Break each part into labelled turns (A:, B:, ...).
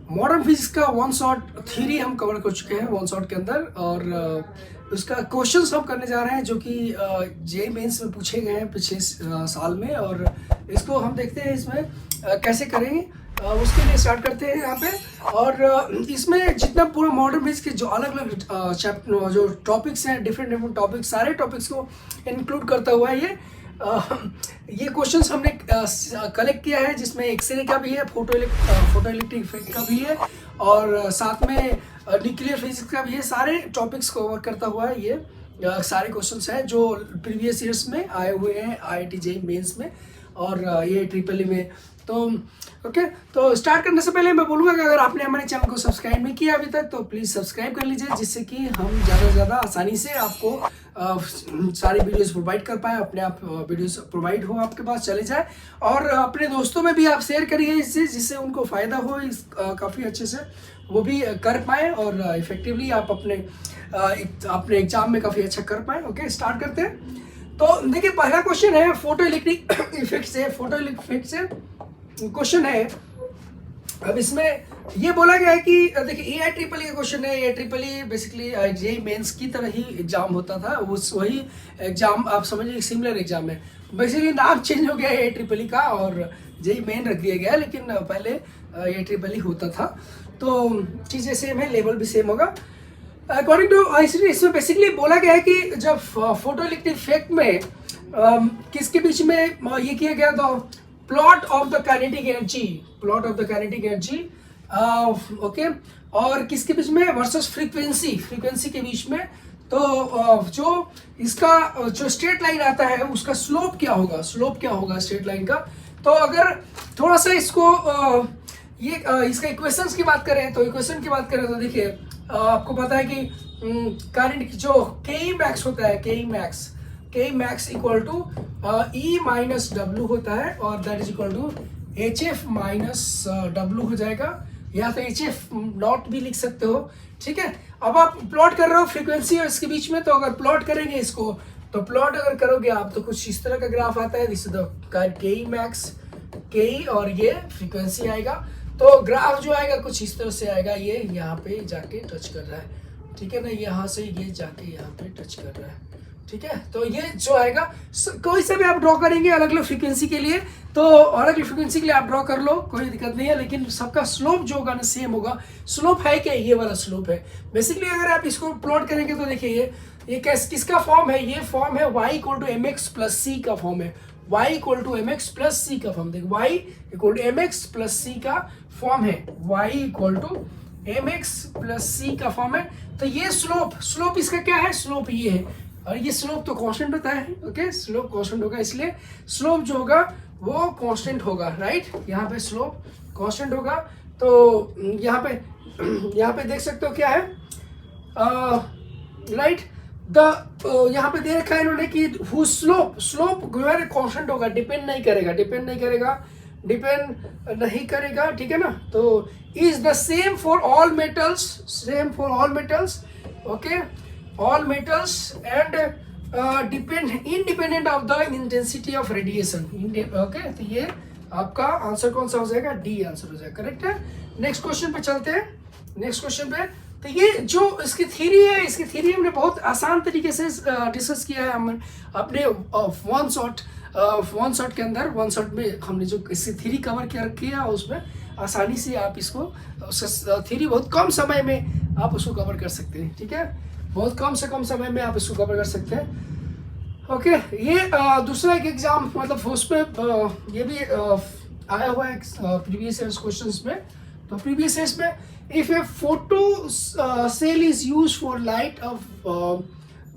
A: Modern physics का one shot theory हम cover कर चुके हैं वन शॉट के अंदर, और उसका क्वेश्चंस हम करने जा रहे हैं जो कि जे मेंस में पूछे गए हैं पिछले साल में, और इसको हम देखते हैं इसमें कैसे करेंगे। उसके लिए स्टार्ट करते हैं यहाँ पे। और इसमें जितना पूरा मॉडर्न फिजिक्स के जो अलग अलग चैप्टर जो टॉपिक्स हैं, डिफरेंट डिफरेंट टॉपिक्स, सारे टॉपिक्स को इंक्लूड करता हुआ है ये क्वेश्चंस हमने कलेक्ट किया है, जिसमें एक्सरे का भी है, फोटो इलेक्ट्रिक इफेक्ट का भी है, और साथ में न्यूक्लियर फिजिक्स का भी है। सारे टॉपिक्स कवर करता हुआ है ये सारे क्वेश्चंस हैं जो प्रीवियस ईयर्स में आए हुए हैं IIT JEE मेंस में और ये ट्रिपल में। तो ओके, तो स्टार्ट करने से पहले मैं बोलूँगा कि अगर आपने हमारे चैनल को सब्सक्राइब नहीं किया अभी तक तो प्लीज़ सब्सक्राइब कर लीजिए, जिससे कि हम ज़्यादा से ज़्यादा आसानी से आपको सारी वीडियोस प्रोवाइड कर पाए, अपने आप वीडियोस प्रोवाइड हो आपके पास चले जाए, और अपने दोस्तों में भी आप शेयर करिए इससे, जिससे उनको फ़ायदा हो इस काफ़ी अच्छे से वो भी कर पाएँ और इफेक्टिवली आप अपने एग्जाम में काफ़ी अच्छा कर पाएँ। ओके, स्टार्ट करते हैं। तो देखिए, पहला क्वेश्चन है फोटो इलेक्ट्रिक इफेक्ट से क्वेश्चन है। अब इसमें ये बोला गया है कि देखिए AIEEE का क्वेश्चन है। AIEEE बेसिकली JEE मेंस की तरह ही एग्जाम होता था, उस वही एग्जाम आप समझिए सिमिलर एग्जाम है। बेसिकली नाम चेंज हो गया है AIEEE का और JEE मेन रख दिया गया है, लेकिन पहले AIEEE होता था। तो चीज़ें सेम है, लेवल भी सेम होगा। अकॉर्डिंग टू इसमें बेसिकली बोला गया है कि जब फोटो इलेक्ट्रिक इफेक्ट में किसके बीच में ये किया गया था, plot of the kinetic energy, okay, और किसके बीच में वर्सेस फ्रीक्वेंसी के बीच में। तो जो इसका जो स्ट्रेट लाइन आता है उसका स्लोप क्या होगा स्ट्रेट लाइन का। तो अगर थोड़ा सा इसको इसका इक्वेशंस की बात करें तो देखिए, आपको पता है कि करंट जो Ke max होता है, Ke max equal to E minus W होता है, और that is equal to HF minus W हो जाएगा, या तो HF नॉट भी लिख सकते हो। ठीक है, अब आप प्लॉट कर रहे हो फ्रीक्वेंसी और इसके बीच में, तो अगर प्लॉट करेंगे इसको, तो प्लॉट अगर करोगे आप तो कुछ इस तरह का ग्राफ आता है। This is the Ke max, Ke, और ये फ्रीक्वेंसी आएगा। तो ग्राफ जो आएगा कुछ इस तरह से आएगा, ये यहाँ पे जाके टच कर रहा है, ठीक है ना, यहाँ से ये जाके यहाँ पे टच कर रहा है, ठीक है। तो ये जो आएगा, कोई से भी आप ड्रॉ करेंगे अलग अलग फ्रीक्वेंसी के लिए, तो अलग अलग फ्रीक्वेंसी के लिए आप ड्रॉ कर लो, कोई दिक्कत नहीं है, लेकिन सबका स्लोप जो होगा ना सेम होगा। स्लोप है क्या, ये वाला स्लोप है। बेसिकली अगर आप इसको प्लॉट करेंगे तो देखिए ये किसका फॉर्म है, ये फॉर्म है y equal to mx plus c का फॉर्म है। y equal to mx plus c का फॉर्म, देखिए y equal to mx plus c का फॉर्म है, y equal to mx plus c का फॉर्म है। तो ये स्लोप इसका क्या है, स्लोप ये है, और ये स्लोप तो कांस्टेंट होता है। ओके, स्लोप कांस्टेंट होगा, इसलिए स्लोप जो होगा वो कांस्टेंट होगा, राइट। यहाँ पे स्लोप कांस्टेंट होगा। तो यहाँ पे देख सकते हो क्या है, राइट। यहाँ पे दे रखा है इन्होंने कि स्लोप कांस्टेंट होगा, डिपेंड नहीं करेगा, ठीक है ना। तो is the same for all metals, okay, all metals and independent of the intensity of radiation, okay। तो ये आपका आंसर कौन सा हो जाएगा, डी आंसर हो जाएगा, करेक्ट है। नेक्स्ट क्वेश्चन पे चलते हैं। तो ये जो इसकी थ्योरी है, इसकी थ्योरी हमने बहुत आसान तरीके से डिस्कस किया है। हम अपने वन शॉट के अंदर, वन शॉट में हमने जो इसकी थ्योरी कवर किया उसमें आसानी से आप इसको थ्योरी बहुत कम समय में आप उसको कवर कर सकते हैं, ठीक है। बहुत कम से कम समय में आप इसको कवर कर सकते हैं। ओके, ये दूसरा एक एग्जाम, मतलब उसमें ये भी आया हुआ है प्रीवियस ईयर्स क्वेश्चंस में। तो प्रीवियस ईयर्स में if a photo cell is use for light of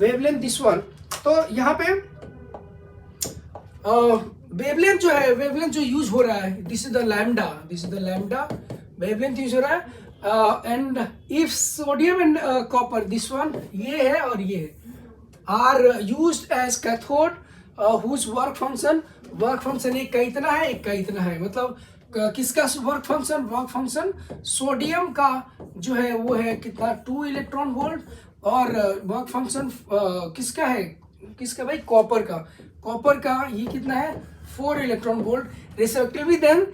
A: wavelength this one, तो यहाँ पे वेवलेंथ जो यूज हो रहा है, this is the lambda wavelength use हो रहा है। And if sodium and copper, this one ये है और ये are used as cathode, whose work function एक का इतना है, मतलब किसका वर्क फंक्शन सोडियम का जो है वो है कितना, 2 इलेक्ट्रॉन वोल्ट, और वर्क फंक्शन किसका भाई, कॉपर का ये कितना है, 4 electron volt respectively. Then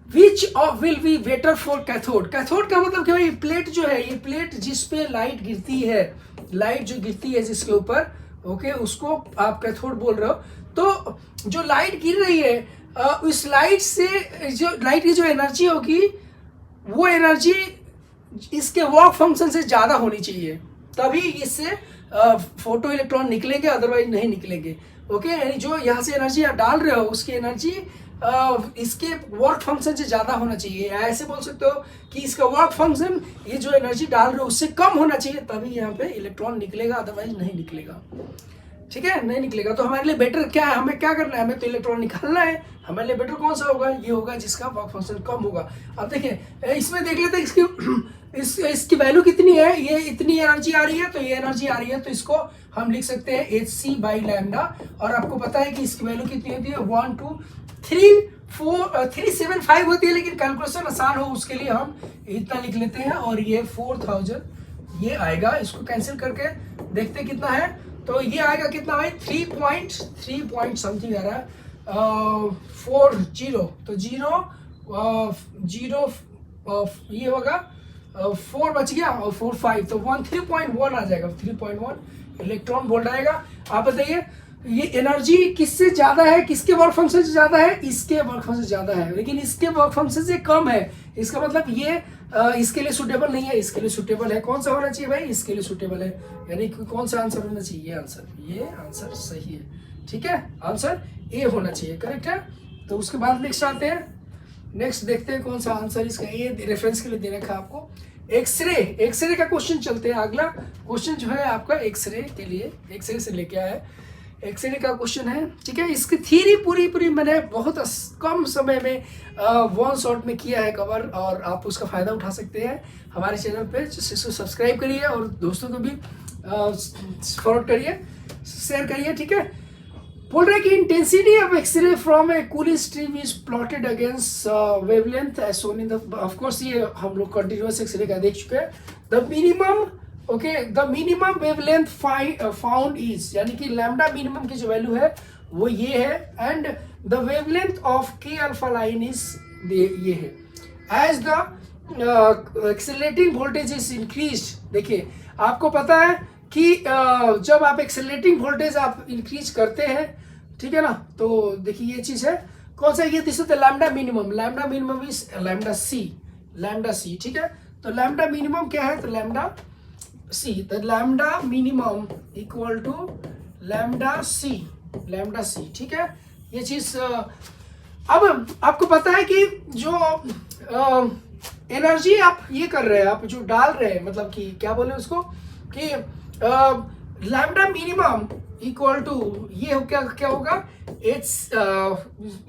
A: which of will be better for cathode. Cathode का मतलब क्या है, ये प्लेट जो है, ये प्लेट जिस पे लाइट गिरती है, लाइट जो गिरती है जिसके ऊपर, ओके, उसको आप कैथोड बोल रहे हो। तो जो लाइट गिर रही है उस लाइट से जो लाइट की जो एनर्जी होगी वो एनर्जी इसके वर्क फंक्शन से ज़्यादा होनी चाहिए, तभी इससे फोटो इलेक्ट्रॉन निकलेंगे, अदरवाइज नहीं निकलेंगे। ओके, यानी जो यहाँ से एनर्जी आप डाल रहे हो उसकी एनर्जी इसके वर्क फंक्शन से ज़्यादा होना चाहिए। ऐसे बोल सकते हो कि इसका वर्क फंक्शन ये जो एनर्जी डाल रहे हो उससे कम होना चाहिए, तभी यहाँ पे इलेक्ट्रॉन निकलेगा, अदरवाइज नहीं निकलेगा। ठीक है, नहीं निकलेगा। तो हमारे लिए बेटर क्या है, हमें क्या करना है, हमें तो इलेक्ट्रॉन निकालना है। हमारे लिए बेटर कौन सा होगा, ये होगा जिसका वर्क फंक्शन कम होगा। अब देखिए इसमें देख लेते हैं इसकी वैल्यू कितनी है, ये इतनी एनर्जी आ रही है, तो ये एनर्जी आ रही है, तो इसको हम लिख सकते हैं hc बाई लैम्डा। और आपको पता है कि इसकी वैल्यू कितनी होती है, 1 2 3 4 375 होती है, लेकिन कैलकुलेशन आसान हो उसके लिए हम इतना लिख लेते हैं। और ये 4000 ये आएगा, इसको कैंसिल करके देखते हैं कितना है। तो ये आएगा कितना भाई, 3 पॉइंट समथिंग आ रहा है, 40, तो 0 ये होगा 4 बच गया और 4 5, तो 3.1 आ जाएगा, 3.1 इलेक्ट्रॉन वोल्ट आएगा। आप बताइए ये एनर्जी किससे ज्यादा है, किसके वर्क फंक्शन से ज्यादा है, इसके वर्क फंक्शन से ज्यादा है, लेकिन इसके वर्क फंक्शन से कम है। इसका मतलब ये इसके लिए सुटेबल नहीं है, इसके लिए सुटेबल है। कौन सा होना चाहिए भाई, इसके लिए सुटेबल है, यानी कौन सा आंसर होना चाहिए, ये आंसर सही है। ठीक है, आंसर ए होना चाहिए, करेक्ट है। तो उसके बाद नेक्स्ट आते हैं, नेक्स्ट देखते हैं कौन सा आंसर इसका, ये रेफरेंस के लिए दे रखा है आपको। एक्सरे का क्वेश्चन चलते हैं। अगला क्वेश्चन जो है आपका एक्सरे के लिए, एक्सरे से लेके आया है, एक्सरे का क्वेश्चन है। ठीक है, इसकी थ्योरी पूरी मैंने बहुत कम समय में वन शॉट में किया है कवर, और आप उसका फ़ायदा उठा सकते हैं हमारे चैनल पे। इसको सब्सक्राइब करिए और दोस्तों को भी फॉरवर्ड करिए, शेयर करिए। ठीक है, बोल रहे हैं कि intensity of X-ray from a cooling stream is plotted against wavelength as shown in the, of course ये हम लोग कंटिन्यूअस एक्सरे का देख चुके हैं। The minimum the minimum wavelength found is, यानी कि लैम्डा मिनिमम की जो वैल्यू है वो ये है, and the wavelength of K alpha line is ये है। As the accelerating voltage is increase, देखिए आपको पता है कि जब आप एक्सेलरेटिंग वोल्टेज आप इंक्रीज करते हैं, ठीक है ना, तो देखिए ये चीज है कौन सा, ये दिखता है lambda minimum is lambda C. ठीक है, तो लैम्डा मिनिमम क्या है, तो लैम्डा सी, तो lambda minimum equal to lambda C. ठीक है, ये चीज। अब आपको पता है कि जो एनर्जी आप ये कर रहे हैं, आप जो डाल रहे हैं, मतलब कि क्या बोले उसको कि लैम्डा मिनिमम इक्वल टू ये क्या होगा,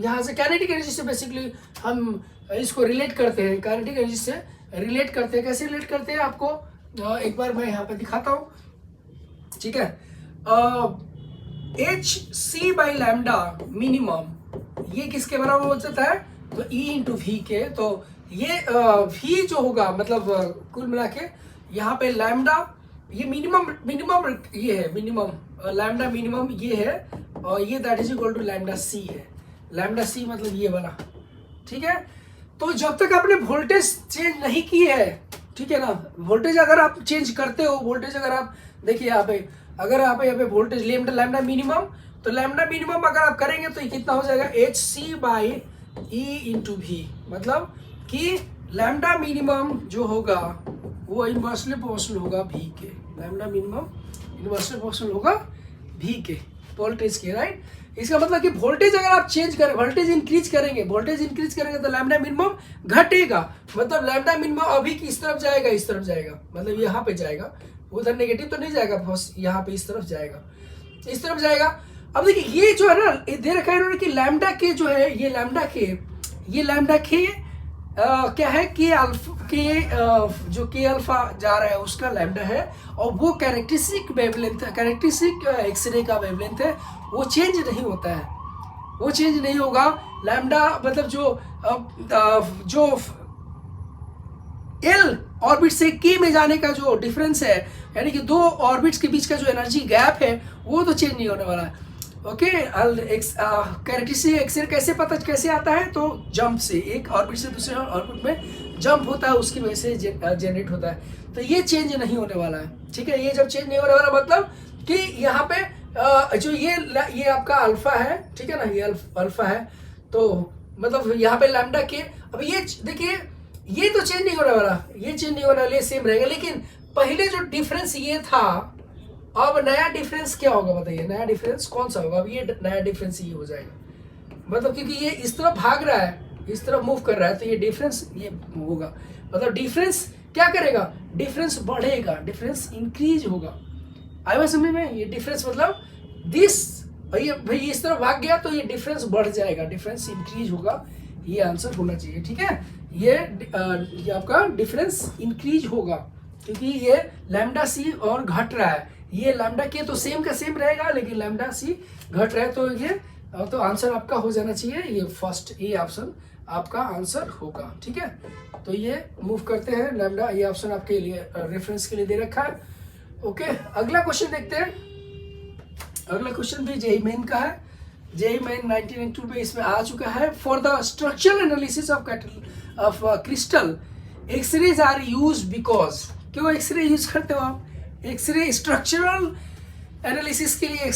A: यहाँ से काइनेटिक एनर्जी से बेसिकली हम इसको रिलेट करते हैं, काइनेटिक एनर्जी से रिलेट करते हैं। कैसे रिलेट करते हैं आपको एक बार मैं यहाँ पे दिखाता हूँ। ठीक है, hc बाई लैम्डा मिनिमम ये किसके बराबर हो जाता है, तो E इंटू वी के। तो ये v जो होगा, मतलब कुल मिला के यहाँ पे लैम्डा, ये मिनिमम ये है, लैम्डा मिनिमम ये है, और ये that is equal to lambda C है। लैम्डा सी मतलब ये वाला। ठीक है, तो जब तक आपने वोल्टेज चेंज नहीं की है, ठीक है ना, वोल्टेज अगर आप चेंज करते हो, वोल्टेज अगर आप देखिए यहाँ पे, अगर आप यहाँ पे वोल्टेज लैम्डा मिनिमम, तो लैम्डा मिनिमम अगर आप करेंगे तो ये कितना हो जाएगा, hc by E into V, मतलब कि लैम्डा मिनिमम जो होगा वो इन्वर्सली प्रोपोर्शनल होगा v के, लैम्डा मिनिमम इन्वर्सली प्रोपोर्शनल होगा v के वोल्टेज के, राइट। इसका मतलब कि वोल्टेज अगर आप चेंज करें, वोल्टेज इंक्रीज करेंगे तो लैम्डा मिनिमम घटेगा, मतलब लैम्डा मिनिमम अभी की इस तरफ जाएगा, मतलब यहाँ पे जाएगा, उधर नेगेटिव तो नहीं जाएगा, बस यहाँ पे इस तरफ जाएगा। अब देखिए ये जो है ना, दे रखा है इन्होंने कि लैम्डा के जो है, ये लैम्डा के क्या है, के अल्फा के जो के अल्फा जा रहा है उसका लैम्डा है, और वो कैरेक्टरिस्टिक वेवलेंथ, कैरेक्टरिस्टिक एक्सरे का वेवलेंथ है, वो चेंज नहीं होगा। लैम्डा मतलब जो एल ऑर्बिट से के में जाने का जो डिफरेंस है, यानी कि दो ऑर्बिट्स के बीच का जो एनर्जी गैप है, वो तो चेंज नहीं होने वाला है। ओके। कैरेक्टरिस्टिक एक्सरे कैसे आता है, तो जंप से, एक ऑर्बिट से दूसरे ऑर्बिट में जंप होता है, उसकी वजह से जनरेट होता है। तो ये चेंज नहीं होने वाला है, ठीक है। ये जब चेंज नहीं होने वाला मतलब कि यहाँ पे जो ये आपका अल्फा है, ठीक है ना, ये अल्फा है, तो मतलब यहाँ पे लैम्डा के, अब ये देखिए ये तो चेंज नहीं होने वाला, ये चेंज नहीं होने वाला, ये सेम रहेगा। लेकिन पहले जो डिफरेंस ये था, अब नया डिफरेंस क्या होगा बताइए, नया डिफरेंस कौन सा होगा? अब ये नया डिफरेंस ये हो जाएगा, मतलब क्योंकि ये इस तरफ भाग रहा है, इस तरफ मूव कर रहा है, तो ये डिफरेंस ये होगा, मतलब डिफरेंस क्या करेगा, डिफरेंस बढ़ेगा, डिफरेंस इंक्रीज होगा। आया बात समझ में? ये डिफरेंस मतलब दिस, भाई इस तरफ भाग गया तो ये डिफरेंस बढ़ जाएगा, डिफरेंस इंक्रीज होगा, ये आंसर होना चाहिए, ठीक है। ये आपका डिफरेंस इंक्रीज होगा क्योंकि ये लैम्डा सी और घट रहा है, ये लैम्डा के तो सेम का सेम रहेगा, लेकिन लैम्डा सी घट रहा है, तो ये तो आंसर आपका हो जाना चाहिए ये फर्स्ट, ये ऑप्शन आपका आंसर होगा, ठीक है। तो ये मूव करते हैं लैम्डा, ये ऑप्शन आपके लिए रेफरेंस के लिए दे रखा है। ओके, अगला क्वेश्चन देखते हैं। अगला क्वेश्चन भी जेईई मेन का है, जेईई मेन 1992 में इसमें आ चुका है। For the structural analysis of crystal X-rays are use because, क्यों एक्सरे यूज करते हो आप? एक्सरे स्ट्रक्चरल एनालिसिस के लिए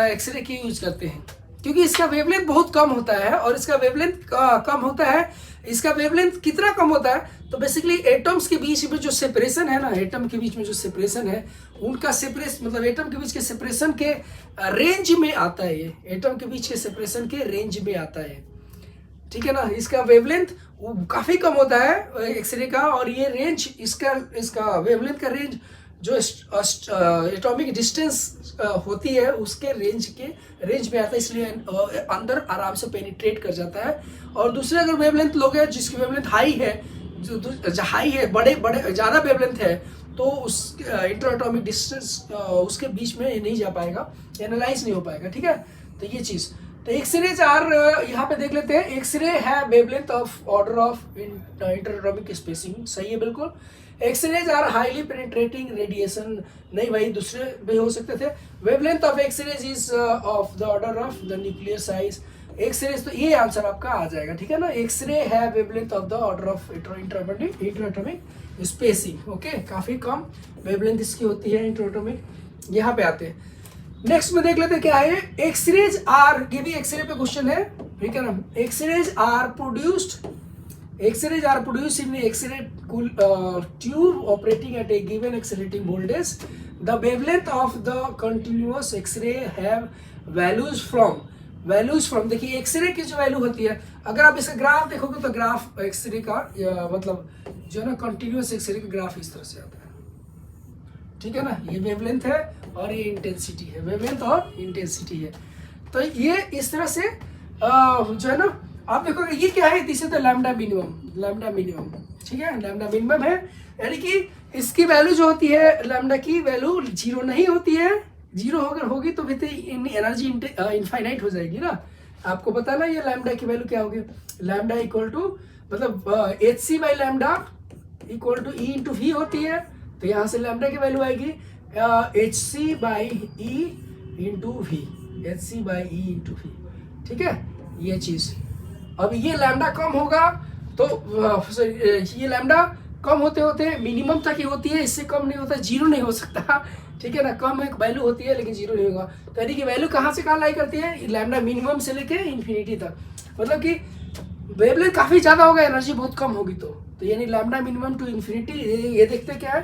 A: एक्सरे क्यों यूज करते हैं? क्योंकि इसका वेवलेंथ बहुत कम होता है, और इसका वेवलेंथ कम होता है, इसका वेवलेंथ कितना कम होता है, तो बेसिकली एटम्स के बीच में जो सेपरेशन है ना, एटम के बीच में जो सेपरेशन है, उनका सेपरेशन मतलब एटम के बीच के सेपरेशन के रेंज में आता है, ये एटम के बीच के सेपरेशन के रेंज में आता है, ठीक है ना। इसका वेवलेंथ काफी कम होता है एक्सरे का, और ये रेंज इसका वेवलेंथ का रेंज जो एटॉमिक डिस्टेंस होती है उसके रेंज में आता है, इसलिए अंदर आराम से पेनिट्रेट कर जाता है। और दूसरे अगर वेवलेंथ लोग हैं जिसकी वेवलेंथ हाई है, जो हाई है, बड़े ज़्यादा वेवलेंथ है, तो उस इंटर एटॉमिक डिस्टेंस उसके बीच में नहीं जा पाएगा, एनालाइज नहीं हो पाएगा, ठीक है। तो ये चीज़, तो एक्सरेज आर यहाँ पे देख लेते हैं। एक्सरे है wavelength of order of inter atomic spacing, सही है बिल्कुल। X-rays are highly penetrating radiation, नहीं भाई दूसरे भी हो सकते थे। Wavelength of X-rays is of the order of the nuclear size. X-rays, तो ये आंसर आपका आ जाएगा, ठीक है ना। एक्सरे है wavelength of the order of inter atomic spacing, okay, काफी कम वेवलेंथ इसकी होती है इंटर एटॉमिक। यहाँ पे आते हैं, नेक्स्ट में देख लेते हैं क्या है। एक्सरेज आर, ये भी एक्सरे पे क्वेश्चन है, ठीक है ना। X-rays are produced in X-ray tube operating at a given accelerating voltage. The wavelength of the continuous X-ray have values from देखिए एक्सरे की जो वैल्यू होती है, अगर आप इसका ग्राफ देखोगे तो ग्राफ एक्सरे का मतलब जो है ना कंटिन्यूस एक्सरे का ग्राफ इस तरह से आता है, ठीक है ना। ये वेवलेंथ है और ये इंटेंसिटी है, वेवलेंथ और इंटेंसिटी है। तो ये इस तरह से जो है ना आप देखोगे ये क्या है, this is the lambda minimum, ठीक है, लैम्डा मिनिमम है, यानी कि इसकी वैल्यू जो होती है, लैम्डा की वैल्यू जीरो नहीं होती है, जीरो अगर होगी तो फिर एनर्जी इनफाइनाइट हो जाएगी ना। आपको पता ना ये लैम्डा की वैल्यू क्या होगी, लैम्डा इक्वल टू मतलब H C by lambda equal to E into V होती है, तो यहाँ से लैम्डा की वैल्यू आएगी H C by E into V, H C by E into V, ठीक है, ये चीज़। अब ये लैम्डा कम होगा तो ये लैम्डा कम होते होते मिनिमम तक ही होती है, इससे कम नहीं होता, जीरो नहीं हो सकता, ठीक है ना। कम एक वैल्यू होती है लेकिन जीरो नहीं होगा, तो यानी कि वैल्यू कहाँ से कहाँ लाई करती है, लैम्डा मिनिमम से लेके इन्फिनिटी तक, मतलब कि वेवलेंथ काफ़ी ज़्यादा होगा, एनर्जी बहुत कम होगी, तो यानी लैम्डा मिनिमम टू इन्फिनिटी। ये देखते क्या है,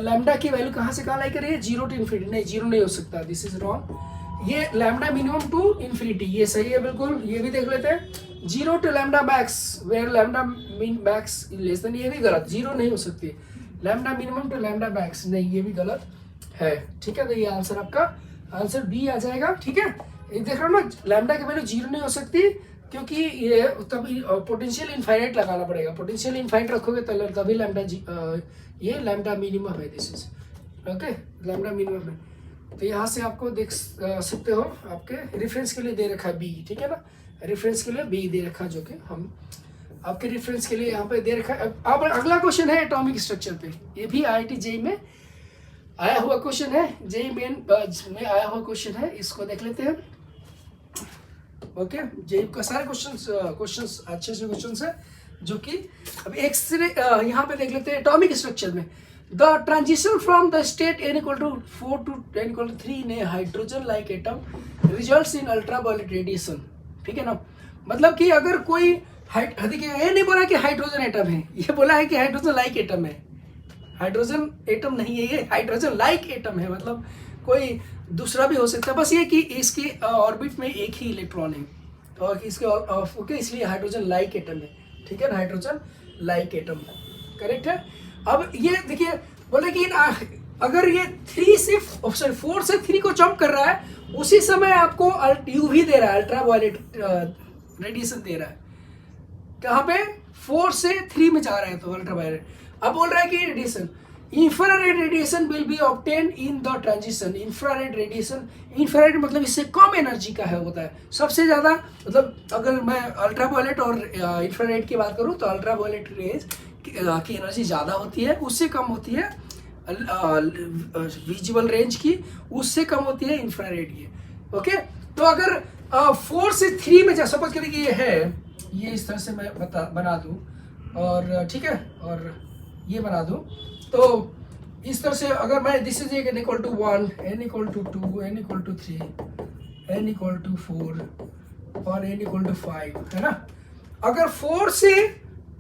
A: लैम्डा की वैल्यू कहाँ से कहाँ लाई करिए, जीरो टू इन्फिनिटी, नहीं जीरो नहीं हो सकता, दिस इज रॉन्ग। ये लैम्डा मिनिमम टू इन्फिनिटी, ये सही है बिल्कुल। ये भी देख लेते हैं, zero to lambda max where lambda mean max less than, ये भी गलत, जीरो नहीं हो सकती। Lambda minimum to lambda max, नहीं ये भी गलत है, ठीक है। तो ये आंसर आपका आंसर बी आ जाएगा, ठीक है। ये देख रहे हो ना, लैम्डा की वैल्यू जीरो नहीं हो सकती क्योंकि ये तभी पोटेंशियल इनफाइनाइट लगाना पड़ेगा, पोटेंशियल इनफाइनाइट रखोगे तभी लैम्डा ये लैम्डा मिनिमम है, this is okay, lambda minimum है। तो यहाँ से आपको देख सकते हो, आपके रेफरेंस के लिए दे रखा है बी, ठीक है ना, रेफरेंस के लिए बी दे रखा, जो कि हम आपके रेफरेंस के लिए यहाँ पे दे रखा है। अब अगला क्वेश्चन है एटॉमिक स्ट्रक्चर पे, ये भी IIT जेईई में आया हुआ क्वेश्चन है, जेईई मेन में आया हुआ क्वेश्चन है, इसको देख लेते हैं। ओके, जेई का सारे क्वेश्चंस अच्छे से क्वेश्चंस है जो कि अब एक्सरे यहाँ पे देख लेते हैं एटॉमिक स्ट्रक्चर में। The transition from the state n=4 to n=3 in a hydrogen like atom results in ultraviolet radiation. ठीक है ना, मतलब कि अगर कोई देखिए ये नहीं बोला कि हाइड्रोजन एटम है, ये बोला है कि हाइड्रोजन लाइक एटम है। हाइड्रोजन एटम नहीं है, ये हाइड्रोजन लाइक एटम है, मतलब कोई दूसरा भी हो सकता है, बस ये कि इसके ऑर्बिट में एक ही इलेक्ट्रॉन है और इसके ओके, इसलिए हाइड्रोजन लाइक एटम है। ठीक है ना, हाइड्रोजन लाइक एटम करेक्ट है। अब ये देखिए बोले कि अगर ये 4 से 3 को जंप कर रहा है उसी समय आपको यूवी दे रहा है, अल्ट्रावायलेट रेडिएशन दे रहा है। कहाँ पे 4 से 3 में जा रहा है तो अल्ट्रावायलेट। अब बोल रहा है कि radiation infrared radiation will be obtain in the transition. Infrared radiation, infrared मतलब इससे कम एनर्जी का है होता है, सबसे ज़्यादा मतलब अगर मैं अल्ट्रावायलेट और इंफ्रारेड की बात करूँ तो अल्ट्रावायलेट रेज की एनर्जी ज़्यादा होती है, उससे कम होती है विजिबल रेंज की, उससे कम होती है इंफ्रारेड की। ओके, तो अगर 4 से 3 में सपोज करें कि ये है, ये इस तरह से मैं बना दूँ और ठीक है, और ये बना दूँ तो इस तरह से अगर मैं this is n = 1, n = 2, n = 3, n = 4 और n = 5 है ना। अगर 4 से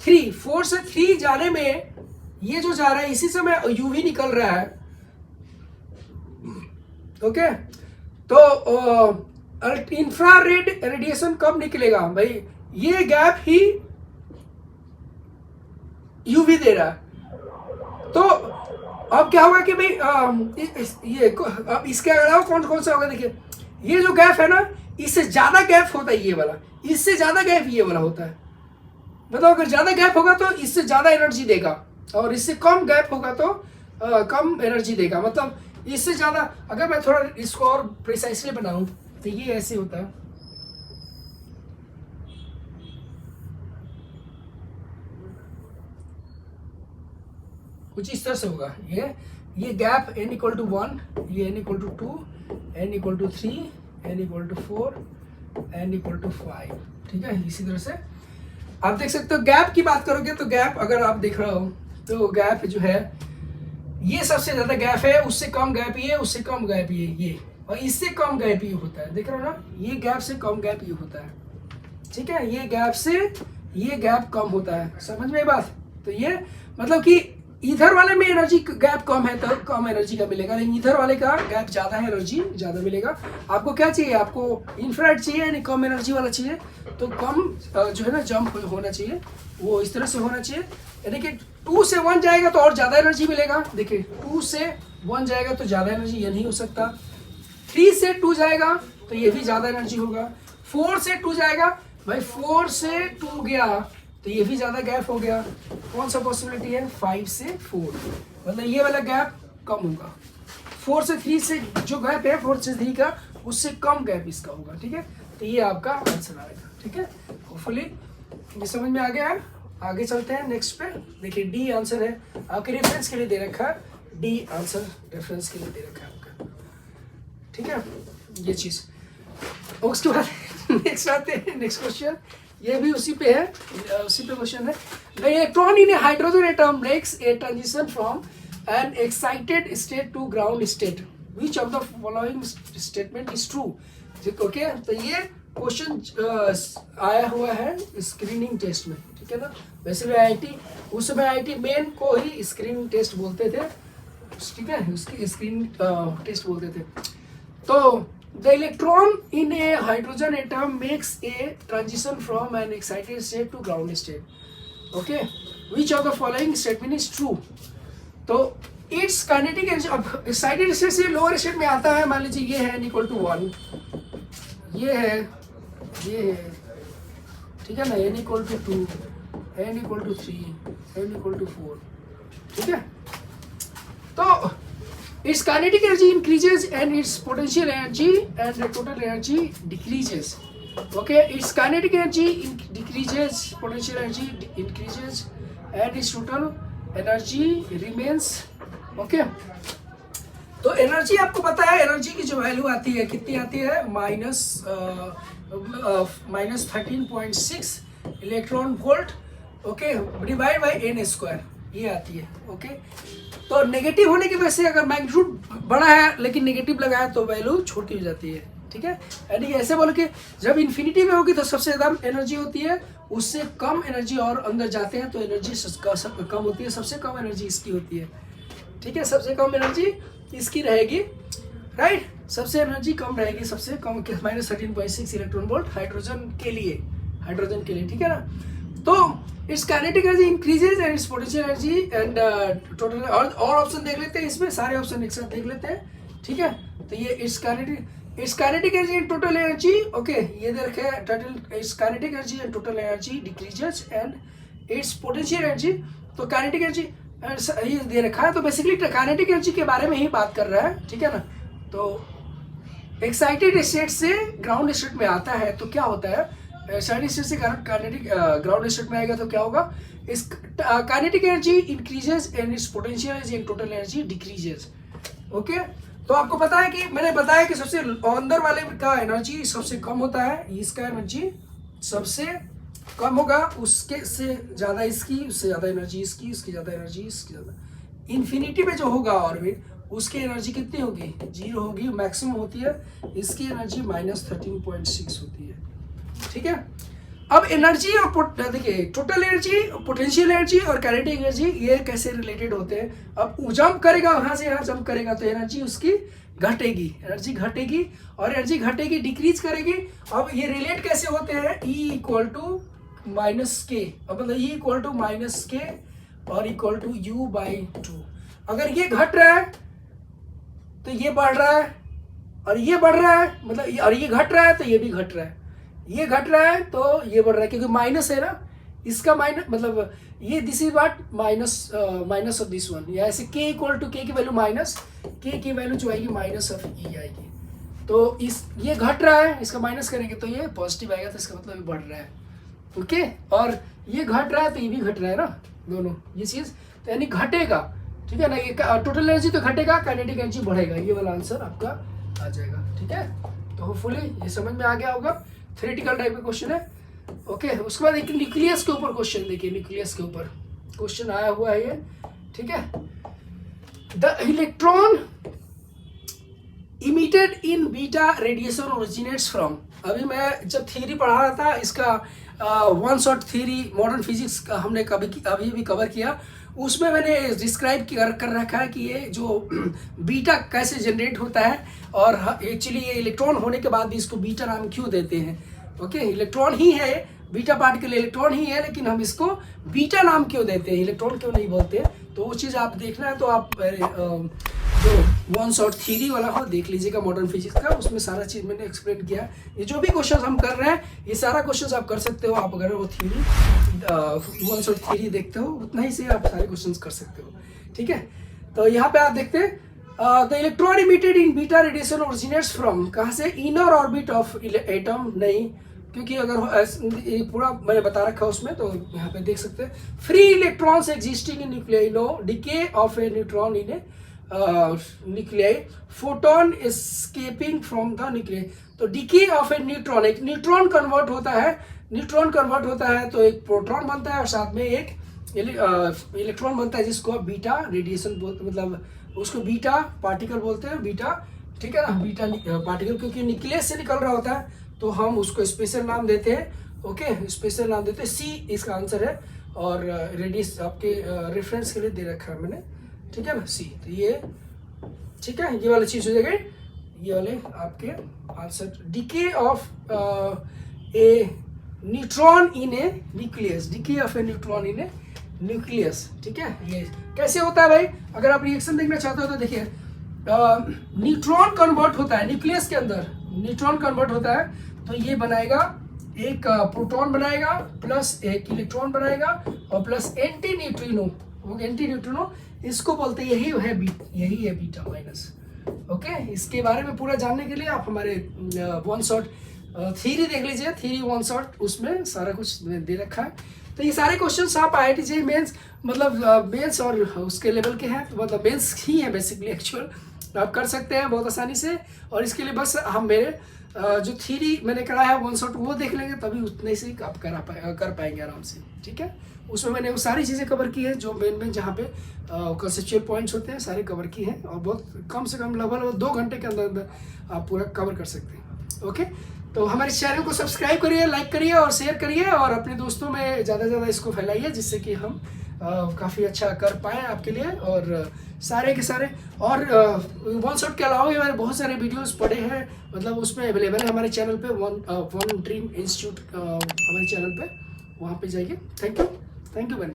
A: 3 जाने में ये जो जा रहा है इसी समय यूवी निकल रहा है। ओके, तो इंफ्रारेड रेडिएशन कब निकलेगा भाई, ये गैप ही यूवी दे रहा है। तो अब क्या होगा कि भाई ये अब इसके अलावा कौन सा होगा, देखिए ये जो गैप है ना, इससे ज्यादा गैप होता है ये वाला, इससे ज्यादा गैप ये वाला होता है। मतलब अगर ज्यादा गैप होगा तो इससे ज्यादा एनर्जी देगा और इससे कम गैप होगा तो कम एनर्जी देगा। मतलब इससे ज्यादा, अगर मैं थोड़ा इसको और प्रिसाइसली बनाऊं तो ये ऐसे होता है, कुछ इस तरह से होगा। ये गैप n = 1, ये n = 2, n = 3, n = 4, n = 5। ठीक है, इसी तरह से आप देख सकते हो। गैप की बात करोगे तो गैप अगर आप देख रहे हो तो गैप जो है ये सबसे ज्यादा गैप है, उससे कम गैप ये, उससे कम गैप ये और इससे कम गैप ये होता है। देख रहे हो ना, ये गैप से कम गैप ये होता है। ठीक है, ये गैप से ये गैप कम होता है, समझ में बात। तो ये मतलब कि इधर वाले में एनर्जी गैप कम है तो कम एनर्जी का मिलेगा, लेकिन इधर वाले का गैप ज़्यादा है, एनर्जी ज़्यादा मिलेगा। आपको क्या चाहिए, आपको इंफ्रारेड चाहिए यानी कम एनर्जी वाला चाहिए, तो कम जो है ना जंप होना चाहिए, वो इस तरह से होना चाहिए। देखिए 2 से 1 जाएगा तो और ज़्यादा एनर्जी मिलेगा। देखिए 2 से 1 जाएगा तो ज़्यादा एनर्जी ये नहीं हो सकता। 3 से 2 जाएगा तो ये भी ज़्यादा एनर्जी होगा। 4 से 2 जाएगा भाई, 4 से 2 गया तो ये भी ज़्यादा गैप हो गया। कौन सा पॉसिबिलिटी है, 5 से 4, मतलब ये वाला गैप कम होगा। 4 से 3 से जो गैप है 4 से 3 का, उससे कम गैप इसका होगा। ठीक है, तो ये आपका आंसर आएगा। ठीक है, होपफुली ये समझ में आ गया है। आगे चलते हैं नेक्स्ट पे। देखिए डी आंसर है, आपके रेफरेंस के लिए दे रखा है, डी आंसर रेफरेंस के लिए दे रखा है आपका। ठीक है, ये चीज़। उसके बाद नेक्स्ट आते हैं, नेक्स्ट क्वेश्चन, ये भी उसी पे है, उसी पे क्वेश्चन है। The electron in a hydrogen atom makes a transition from an excited state to ground state, which of the following statement is true. Okay, तो ये क्वेश्चन आया हुआ है स्क्रीनिंग टेस्ट में। ठीक है ना, वैसे भी आईआईटी उस समय आईआईटी मेन को ही स्क्रीनिंग टेस्ट बोलते थे। ठीक है, उसकी स्क्रीनिंग टेस्ट बोलते थे। तो the electron in a hydrogen atom makes a transition from an excited state to ground state. Okay, which of the following statement is true? तो its kinetic energy, अब excited state से lower state में आता है, मान लीजिए ये है n = 1, ये है, ठीक है ना, n = 2, n = 3, n = 4। ठीक है, तो its kinetic energy increases and its potential energy and the total energy decreases. Okay, its kinetic energy decreases, potential energy increases and its total energy remains. Okay, तो energy आपको पता है, energy की जो value आती है कितनी आती है, -13.6 electron volt, okay, divide by N square, ये आती है। ओके, तो नेगेटिव होने की वजह से अगर मैग्नीट्यूड बड़ा है लेकिन नेगेटिव लगा है तो वैल्यू छोटी हो जाती है। ठीक है, यानी कि ऐसे बोलो कि जब इन्फिनिटी में होगी तो सबसे ज़्यादा एनर्जी होती है, उससे कम एनर्जी और अंदर जाते हैं तो एनर्जी कम होती है, सबसे कम एनर्जी इसकी होती है। ठीक है, सबसे कम एनर्जी इसकी रहेगी, राइट, सबसे एनर्जी कम रहेगी, सबसे कम -13.6 इलेक्ट्रॉन वोल्ट हाइड्रोजन के लिए, ठीक है ना। तो it's kinetic energy increases and it's potential energy and total, और ऑप्शन देख लेते हैं, इसमें सारे ऑप्शन एक साथ देख लेते हैं। ठीक है, तो ये it's kinetic energy and total energy, okay, ये दे रखे हैं total, it's kinetic energy and total energy decreases and it's potential energy. तो काइनेटिक एनर्जी ये दे रखा है, तो बेसिकली काइनेटिक एनर्जी के बारे में ही बात कर रहा है। ठीक है ना, तो एक्साइटेड स्टेट से ग्राउंड स्टेट में आता है तो क्या होता है, एक्साइटेड स्टेट से काइनेटिक ग्राउंड स्टेट में आएगा तो क्या होगा, इस kinetic energy increases and it's potential energy and total energy decreases. Okay, तो आपको पता है कि मैंने बताया कि सबसे अंदर वाले का एनर्जी सबसे कम होता है, इसका एनर्जी सबसे कम होगा, उसके से ज़्यादा इसकी, उससे ज़्यादा एनर्जी इसकी, इसकी ज़्यादा एनर्जी इसकी ज़्यादा, इन्फिनिटी में जो होगा ऑर्बिट उसकी एनर्जी कितनी होगी, 0 होगी, मैक्सिमम होती है, इसकी एनर्जी -13.6 होती है। ठीक है, अब एनर्जी और देखिए टोटल एनर्जी, पोटेंशियल एनर्जी और काइनेटिक एनर्जी ये कैसे रिलेटेड होते हैं। अब जंप करेगा, वहाँ से यहाँ जंप करेगा तो एनर्जी उसकी घटेगी, एनर्जी घटेगी, और एनर्जी घटेगी, डिक्रीज करेगी। अब ये रिलेट कैसे होते हैं, E = -k, अब मतलब E = -k और = U/2। अगर ये घट रहा है तो ये बढ़ रहा है, और ये बढ़ रहा है, मतलब और ये घट रहा है तो ये भी घट रहा है, ये घट रहा है तो ये बढ़ रहा है, क्योंकि माइनस है ना, इसका माइनस मतलब ये this is what minus of this one, या ऐसे k = k की वैल्यू माइनस, k की वैल्यू जो आएगी -E आएगी। तो इस ये घट रहा है, इसका माइनस करेंगे तो ये पॉजिटिव आएगा, तो इसका मतलब ये बढ़ रहा है। ओके, और ये घट रहा है तो ये भी घट रहा है ना, दोनों ये चीज़, तो यानी घटेगा। ठीक है ना, ये टोटल एनर्जी तो घटेगा, काइनेटिक एनर्जी बढ़ेगा, ये वाला आंसर आपका आ जाएगा। ठीक है, तो होपफुली ये समझ में आ गया होगा, थ्योरेटिकल टाइप का क्वेश्चन है। ओके, उसके बाद एक न्यूक्लियस के ऊपर क्वेश्चन देखिए, न्यूक्लियस के ऊपर क्वेश्चन आया हुआ है ये। ठीक है, the electron emitted in beta radiation originates from, अभी मैं जब थ्योरी पढ़ा रहा था इसका, one shot theory modern physics का हमने अभी भी कवर किया, उसमें मैंने डिस्क्राइब कर रखा है कि ये जो बीटा कैसे जनरेट होता है, और एक्चुअली ये इलेक्ट्रॉन होने के बाद भी इसको बीटा नाम क्यों देते हैं। ओके, इलेक्ट्रॉन ही है, बीटा पार्टिकल इलेक्ट्रॉन ही है, लेकिन हम इसको बीटा नाम क्यों देते हैं, इलेक्ट्रॉन क्यों नहीं बोलते हैं, तो वो चीज़ आप देखना है तो आप जो वन शॉट थ्योरी वाला हो देख लीजिएगा मॉडर्न फिजिक्स का, उसमें सारा चीज़ मैंने एक्सप्लेन किया। ये जो भी क्वेश्चन हम कर रहे हैं ये सारा क्वेश्चन आप कर सकते हो, आप अगर वो थ्योरी वन शॉट थ्योरी देखते हो उतना ही से आप सारे क्वेश्चन कर सकते हो। ठीक है, तो यहाँ पे आप देखते हैं the electron emitted in beta radiation originates from, कहाँ से, इनर ऑर्बिट ऑफ एटम, नहीं, क्योंकि अगर ये पूरा मैंने बता रखा है उसमें, तो यहाँ पे देख सकते हैं, free electrons existing in nuclei, no decay of a neutron in a nuclei, photon escaping from the nuclei. तो डिके ऑफ ए न्यूट्रॉन, एक न्यूट्रॉन कन्वर्ट होता है, न्यूट्रॉन कन्वर्ट होता है तो एक प्रोटॉन बनता है और साथ में एक इलेक्ट्रॉन बनता है, जिसको आप बीटा रेडिएशन बोलते, मतलब उसको बीटा पार्टिकल बोलते हैं, बीटा, ठीक है ना, बीटा पार्टिकल, क्योंकि न्यूक्लियस से निकल रहा होता है तो हम उसको स्पेशल नाम देते हैं। ओके, स्पेशल नाम देते हैं, सी इसका आंसर है, और रेडियस आपके रेफरेंस के लिए दे रखा है मैंने, ठीक है ना, सी। तो ये ठीक है, ये वाली चीज़ हो जाएगी, ये वाले आपके answer, decay of a neutron in A nucleus, decay of a neutron in A nucleus. ठीक है, ये कैसे होता है भाई, अगर आप रिएक्शन देखना चाहते हो तो देखिए, न्यूट्रॉन कन्वर्ट होता है न्यूक्लियस के अंदर, न्यूट्रॉन कन्वर्ट होता है तो ये बनाएगा एक प्रोटॉन बनाएगा प्लस एक इलेक्ट्रॉन बनाएगा और प्लस एंटी न्यूट्रिनो, वो एंटी न्यूट्रिनो इसको बोलते हैं, यही है बीटा माइनस। ओके, इसके बारे में पूरा जानने के लिए आप हमारे वन शॉट थ्योरी देख लीजिए, थ्योरी वन शॉट, उसमें सारा कुछ दे रखा है। तो ये सारे क्वेश्चंस आप IIT JEE मेंस, मतलब मेंस और उसके लेवल के हैं, तो मतलब मेंस ही है बेसिकली एक्चुअल, आप कर सकते हैं बहुत आसानी से। और इसके लिए बस हम मेरे जो थ्योरी मैंने कराया है वन शॉट वो देख लेंगे, तभी उतने से आप कर पाएंगे आराम से, ठीक है। उसमें मैंने वो सारी चीज़ें कवर की है जो मेन जहाँ पे कंसेप्चुअल पॉइंट्स होते हैं सारे कवर की हैं, और बहुत कम से कम लगभग 2 घंटे के अंदर अंदर आप पूरा कवर कर सकते हैं। ओके, तो हमारे चैनल को सब्सक्राइब करिए, लाइक करिए और शेयर करिए, और अपने दोस्तों में ज़्यादा से ज़्यादा इसको फैलाइए, जिससे कि हम काफ़ी अच्छा कर पाएँ आपके लिए। और सारे के सारे और वन शॉट के अलावा भी हमारे बहुत सारे वीडियोस पड़े हैं, मतलब उसमें अवेलेबल है हमारे चैनल पे, वन ड्रीम इंस्टीट्यूट हमारे चैनल पे, वहाँ पे जाइए। थैंक यू बहन।